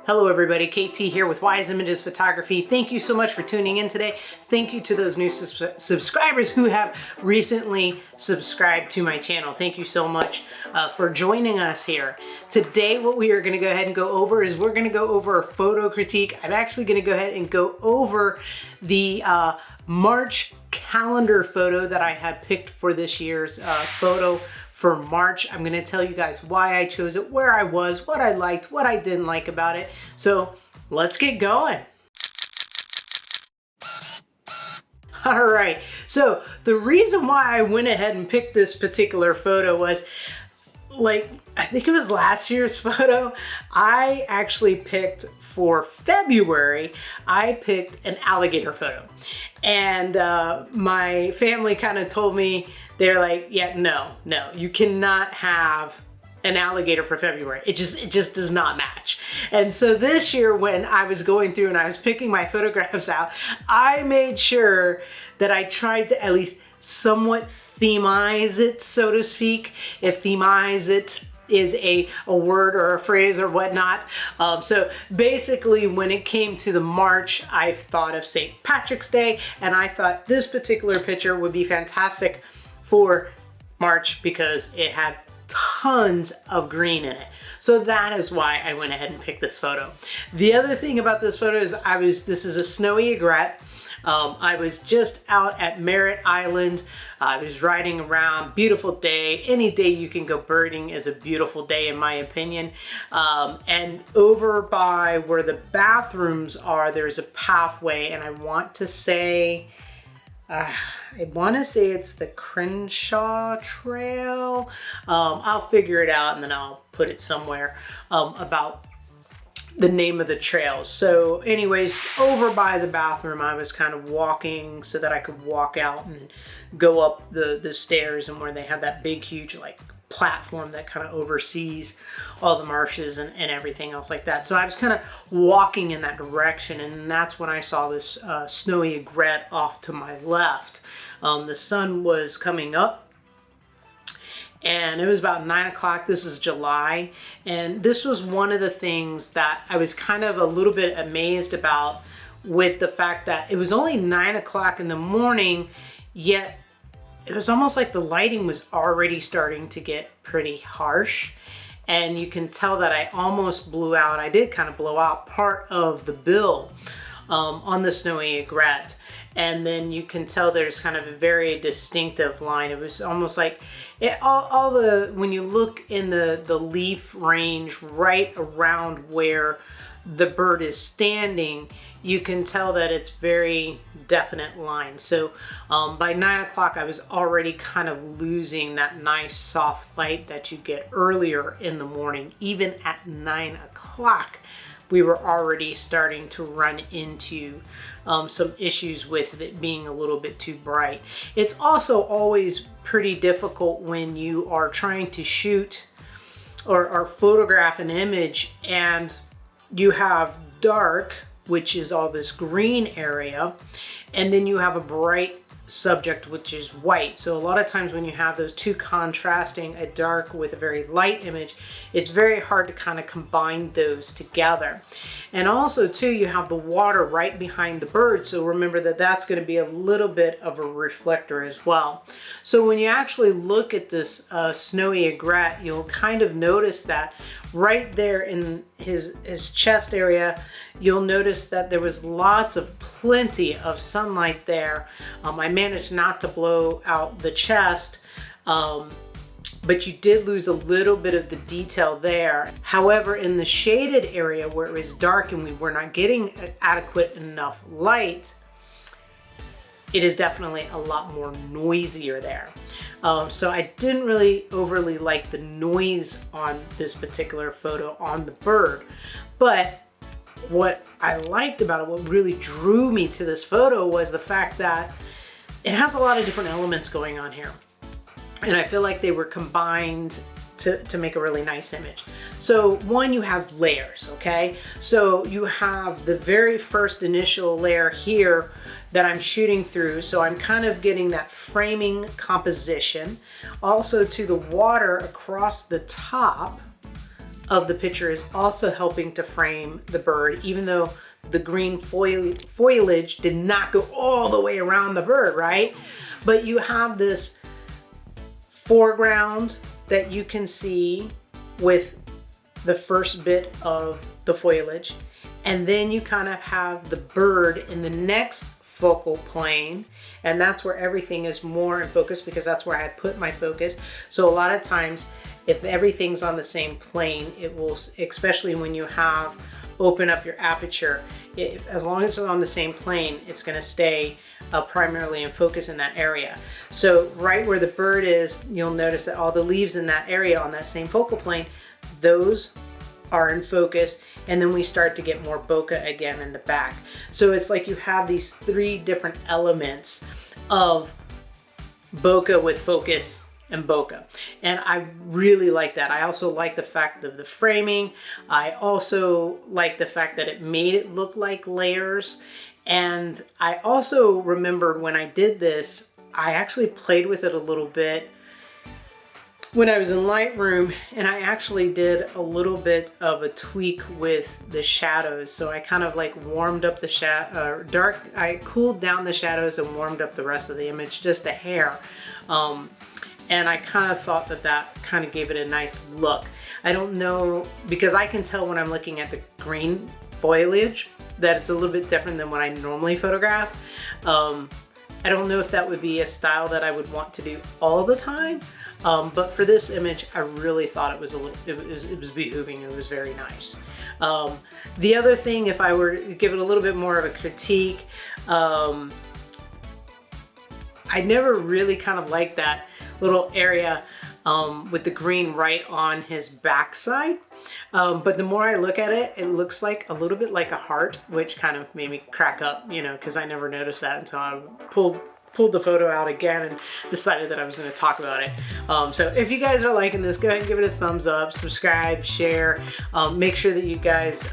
Hello everybody, KT here with Wise Images Photography. Thank you so much for tuning in today. Thank you to those new subscribers who have recently subscribed to my channel. Thank you so much for joining us here. Today what we are going to go ahead and go over is we're going to go over a photo critique. I'm actually going to go ahead and go over the March calendar photo that I had picked for this year's photo for March. I'm gonna tell you guys why I chose it, where I was, what I liked, what I didn't like about it. So let's get going. All right, so the reason why I went ahead and picked this particular photo was, like, I think it was last year's photo. I actually picked for February, I picked an alligator photo. And my family kind of told me, they're like, yeah, no, you cannot have an alligator for February. It just does not match. And so this year when I was going through and I was picking my photographs out, I made sure that I tried to at least somewhat themize it, so to speak, if themize it is a word or a phrase or whatnot. So basically when it came to the March, I thought of St. Patrick's Day, and I thought this particular picture would be fantastic for March because it had tons of green in it. So that is why I went ahead and picked this photo. The other thing about this photo is this is a snowy egret. I was just out at Merritt Island. I was riding around, beautiful day. Any day you can go birding is a beautiful day in my opinion. And over by where the bathrooms are, there's a pathway, and I want to say it's the Crenshaw Trail. I'll figure it out and then I'll put it somewhere about the name of the trail. So anyways, over by the bathroom, I was kind of walking so that I could walk out and go up the stairs, and where they have that big, huge, like, platform that kind of oversees all the marshes and everything else like that. So I was kind of walking in that direction, and that's when I saw this snowy egret off to my left. The sun was coming up, and it was about 9 o'clock. This is July. And this was one of the things that I was kind of a little bit amazed about, with the fact that it was only 9 o'clock in the morning, yet it was almost like the lighting was already starting to get pretty harsh. And you can tell that I almost blew out. I did kind of blow out part of the bill on the snowy egret. And then you can tell there's kind of a very distinctive line. It was almost like when you look in the leaf range right around where the bird is standing, you can tell that it's very definite line. So by 9 o'clock, I was already kind of losing that nice soft light that you get earlier in the morning. Even at 9 o'clock, we were already starting to run into some issues with it being a little bit too bright. It's also always pretty difficult when you are trying to shoot or photograph an image and you have dark, which is all this green area, and then you have a bright subject, which is white. So a lot of times when you have those two contrasting, a dark with a very light image, it's very hard to kind of combine those together. And also too, you have the water right behind the bird, so remember that that's going to be a little bit of a reflector as well. So when you actually look at this snowy egret, you'll kind of notice that right there in his chest area, you'll notice that there was plenty of sunlight there. I managed not to blow out the chest, but you did lose a little bit of the detail there. However, in the shaded area where it was dark and we were not getting adequate enough light, it is definitely a lot more noisier there. So I didn't really overly like the noise on this particular photo on the bird. But what I liked about it, what really drew me to this photo, was the fact that it has a lot of different elements going on here. And I feel like they were combined to make a really nice image. So one, you have layers, okay? So you have the very first initial layer here that I'm shooting through. So I'm kind of getting that framing composition. Also to the water across the top of the picture is also helping to frame the bird, even though the green foliage did not go all the way around the bird, right? But you have this foreground that you can see with the first bit of the foliage, and then you kind of have the bird in the next focal plane, and that's where everything is more in focus because that's where I had put my focus. So a lot of times if everything's on the same plane, it will, especially when you have open up your aperture, as long as it's on the same plane, it's going to stay primarily in focus in that area. So right where the bird is, you'll notice that all the leaves in that area on that same focal plane, those are in focus, and then we start to get more bokeh again in the back. So it's like you have these three different elements of bokeh with focus and bokeh, and I really like that. I also like the fact of the framing. I also like the fact that it made it look like layers, and I also remembered when I did this, I actually played with it a little bit when I was in Lightroom, and I actually did a little bit of a tweak with the shadows. So I kind of like warmed up the I cooled down the shadows and warmed up the rest of the image just a hair. And I kind of thought that that kind of gave it a nice look. I don't know, because I can tell when I'm looking at the green foliage that it's a little bit different than what I normally photograph. I don't know if that would be a style that I would want to do all the time. But for this image, I really thought it was behooving. It was very nice. The other thing, if I were to give it a little bit more of a critique, I never really kind of liked that little area with the green right on his backside. But the more I look at it, it looks like a little bit like a heart, which kind of made me crack up, you know, because I never noticed that until I pulled the photo out again and decided that I was going to talk about it. So if you guys are liking this, go ahead and give it a thumbs up, subscribe, share, make sure that you guys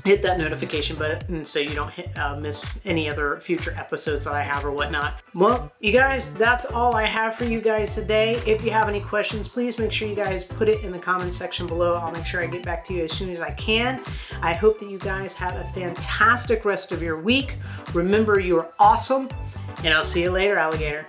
hit that notification button so you don't miss any other future episodes that I have or whatnot. Well, you guys, that's all I have for you guys today. If you have any questions, please make sure you guys put it in the comments section below. I'll make sure I get back to you as soon as I can. I hope that you guys have a fantastic rest of your week. Remember, you are awesome. And I'll see you later, alligator.